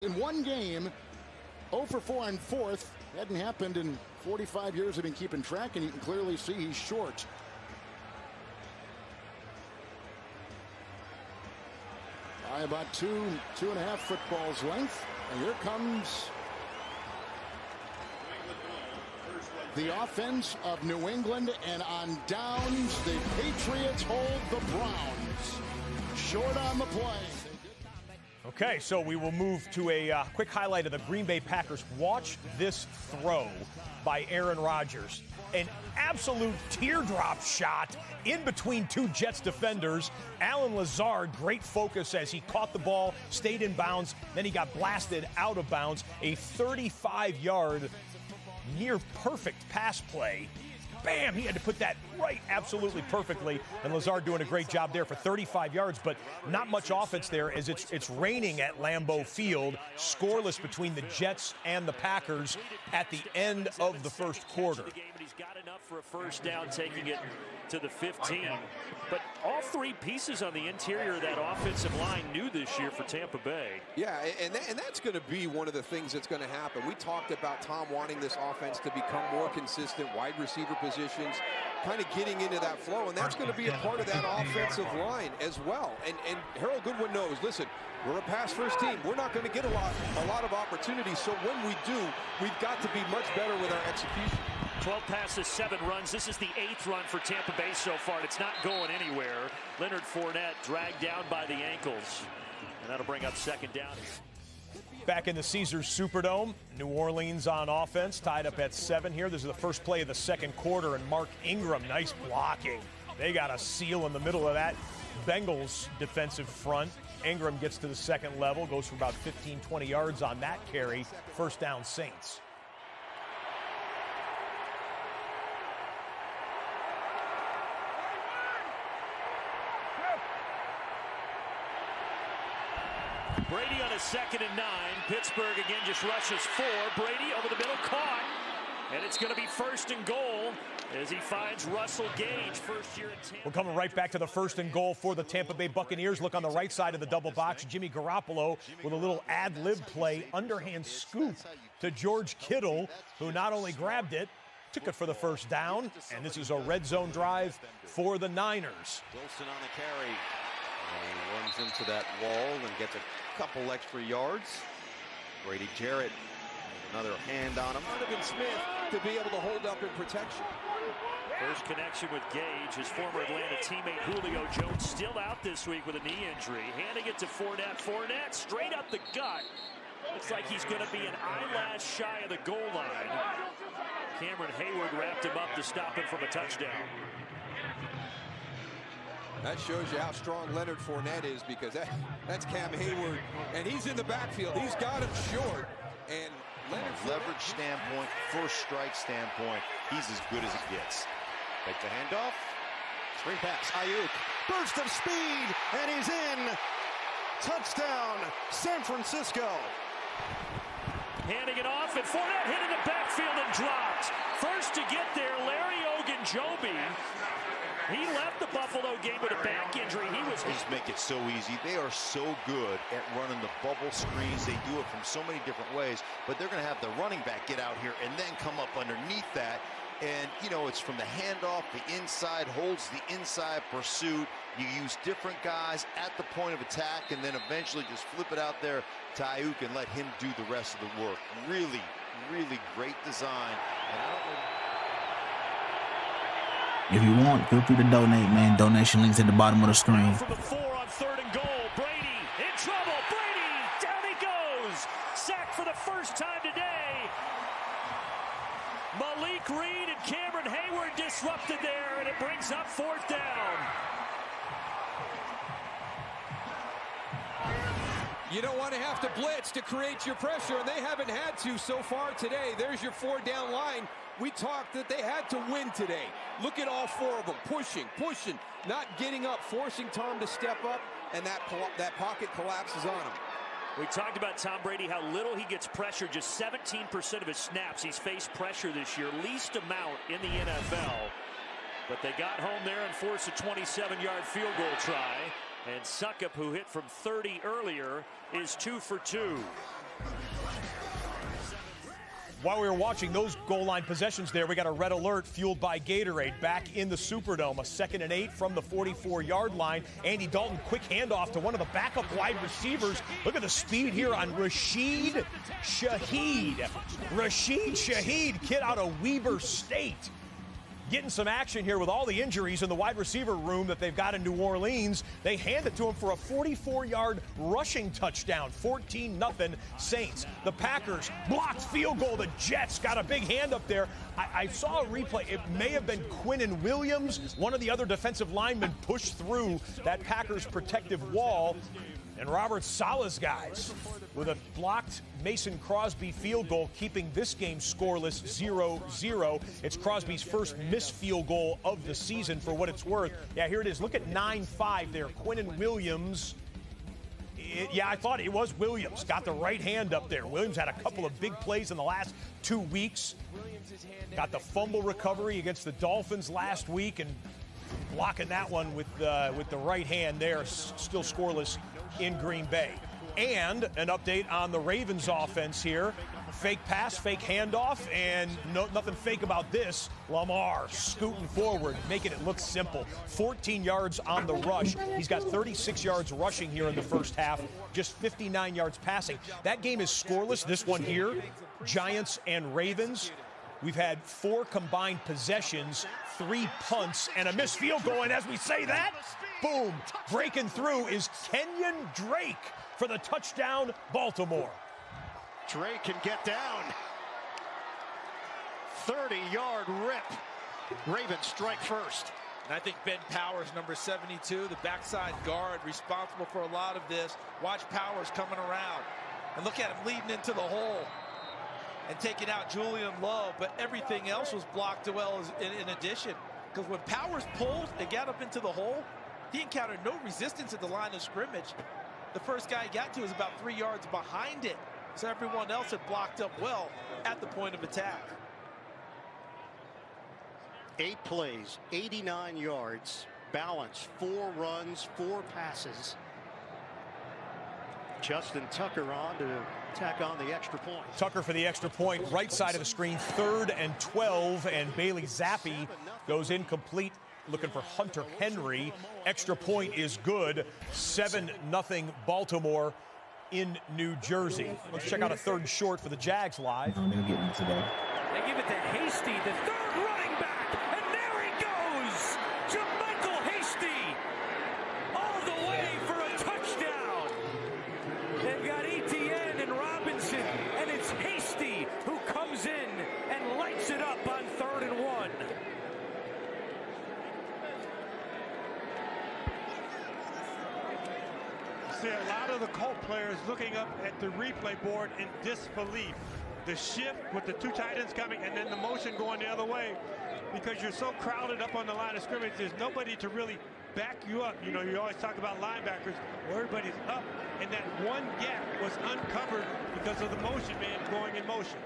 In one game, 0 for 4 on fourth. Hadn't happened in 45 years. I've been keeping track, and you can clearly see he's short. By about two and a half footballs length. And here comes the offense of New England, and on downs, the Patriots hold the Browns. Short on the play. Okay, so we will move to a quick highlight of the Green Bay Packers. Watch this throw by Aaron Rodgers. An absolute teardrop shot in between two Jets defenders. Allen Lazard, great focus as he caught the ball, stayed in bounds, then he got blasted out of bounds. A 35-yard, near-perfect pass play. Bam! He had to put that right absolutely perfectly, and Lazard doing a great job there for 35 yards, but not much offense there as it's raining at Lambeau Field, scoreless between the Jets and the Packers at the end of the first quarter. He's got enough for a first down, taking it to the 15. But all three pieces on the interior of that offensive line new this year for Tampa Bay. Yeah, and that's going to be one of the things that's going to happen. We talked about Tom wanting this offense to become more consistent, wide receiver positions, kind of getting into that flow, and that's going to be a part of that offensive line as well. And Harold Goodwin knows, listen, we're a pass-first team. We're not going to get a lot of opportunities, so when we do, we've got to be much better with our execution. 12 passes, 7 runs. This is the 8th run for Tampa Bay so far, and it's not going anywhere. Leonard Fournette dragged down by the ankles, and that'll bring up second down. Back in the Caesars Superdome, New Orleans on offense, tied up at 7 here. This is the first play of the second quarter, and Mark Ingram, nice blocking. They got a seal in the middle of that Bengals defensive front. Ingram gets to the second level, goes for about 15, 20 yards on that carry. First down, Saints. Brady on a 2nd and 9. Pittsburgh again just rushes 4. Brady over the middle, caught. And it's going to be 1st and goal as he finds Russell Gage, first year in Tampa. We're coming right back to the 1st and goal for the Tampa Bay Buccaneers. Look on the right side of the double box. Jimmy Garoppolo with a little ad-lib play, underhand scoop to George Kittle, who not only grabbed it, took it for the first down. And this is a red zone drive for the Niners. Wilson on the carry. And he runs into that wall and gets a couple extra yards. Brady Jarrett, another hand on him. Donovan Smith to be able to hold up in protection. First connection with Gage, his former Atlanta teammate Julio Jones still out this week with a knee injury. Handing it to Fournette. Fournette straight up the gut. Looks like he's going to be an eyelash shy of the goal line. Cameron Hayward wrapped him up to stop him from a touchdown. That shows you how strong Leonard Fournette is, because that's Cam Hayward, and he's in the backfield. He's got him short, and Leonard leverage standpoint, first strike standpoint, he's as good as it gets. Take the handoff. Screen pass. Ayuk. Burst of speed, and he's in. Touchdown, San Francisco. Handing it off, and Fournette hit in the backfield and dropped. First to get there, Larry Ogunjobi. He left the Buffalo game with a back injury. They just make it so easy. They are so good at running the bubble screens. They do it from so many different ways, but they're going to have the running back get out here and then come up underneath that. And, you know, it's from the handoff, the inside, holds the inside pursuit. You use different guys at the point of attack and then eventually just flip it out there to Ayuk and let him do the rest of the work. Really, really great design. And I don't know. If you want, feel free to donate, man. Donation links at the bottom of the screen. From the 4 on 3rd and goal. Brady in trouble. Brady, down he goes. Sacked for the first time today. Malik Reed and Cameron Hayward disrupted there, and it brings up 4th down. You don't want to have to blitz to create your pressure, and they haven't had to so far today. There's your 4-down line. We talked that they had to win today. Look at all 4 of them, pushing, not getting up, forcing Tom to step up, and that pocket collapses on him. We talked about Tom Brady, how little he gets pressure. Just 17% of his snaps he's faced pressure this year, least amount in the NFL. But they got home there and forced a 27-yard field goal try. And Suckup, who hit from 30 earlier, is 2 for 2. while we were watching those goal line possessions there, we got a red alert fueled by Gatorade back in the Superdome. A 2nd and 8 from the 44-yard line. Andy Dalton, quick handoff to one of the backup wide receivers. Look at the speed here on Rashid Shaheed. Rashid Shaheed, kid out of Weber State. Getting some action here with all the injuries in the wide receiver room that they've got in New Orleans. They hand it to him for a 44-yard rushing touchdown, 14-0 Saints. The Packers blocked field goal. The Jets got a big hand up there. I saw a replay. It may have been Quinnen Williams. One of the other defensive linemen pushed through that Packers protective wall. And Robert Saleh's guys with a blocked Mason Crosby field goal, keeping this game scoreless 0-0. It's Crosby's first missed field goal of the season for what it's worth. Yeah, here it is. Look at 9-5 there. Quinnen Williams. Yeah, I thought it was Williams. Got the right hand up there. Williams had a couple of big plays in the last 2 weeks. Got the fumble recovery against the Dolphins last week and blocking that one with the right hand there. Still scoreless in Green Bay. And an update on the Ravens offense here. Fake pass, fake handoff, and nothing fake about this. Lamar scooting forward, making it look simple. 14 yards on the rush. He's got 36 yards rushing here in the first half, just 59 yards passing. That game is scoreless, this one here, Giants and Ravens. We've had 4 combined possessions, 3 punts, and a missed field goal. And as we say that, boom, breaking through is Kenyon Drake for the touchdown, Baltimore. Drake can get down. 30-yard rip. Ravens strike first. And I think Ben Powers, number 72, the backside guard, responsible for a lot of this. Watch Powers coming around. And look at him leading into the hole and taking out Julian Love, but everything else was blocked as well as in addition. Because when Powers pulled and got up into the hole, he encountered no resistance at the line of scrimmage. The first guy he got to was about 3 yards behind it. So everyone else had blocked up well at the point of attack. 8 plays, 89 yards, balance, 4 runs, 4 passes. Justin Tucker on to tack on the extra point. Tucker for the extra point, right side of the screen, 3rd and 12, and Bailey Zappi goes incomplete, looking for Hunter Henry. Extra point is good. 7-0 Baltimore in New Jersey. Let's check out a 3rd and short for the Jags live. They're getting it today. They give it to Hasty, the 3rd running back, and there he goes! JaMycal Hasty, all the way for a touchdown. They've got Etienne and Robinson, and it's Hasty who comes in and lights it up on 3rd and 1. See a lot of the Colt players looking up at the replay board in disbelief. The shift with the 2 tight ends coming and then the motion going the other way, because you're so crowded up on the line of scrimmage, there's nobody to really back you up. You know, you always talk about linebackers where everybody's up, and that one gap was uncovered because of the motion man going in motion.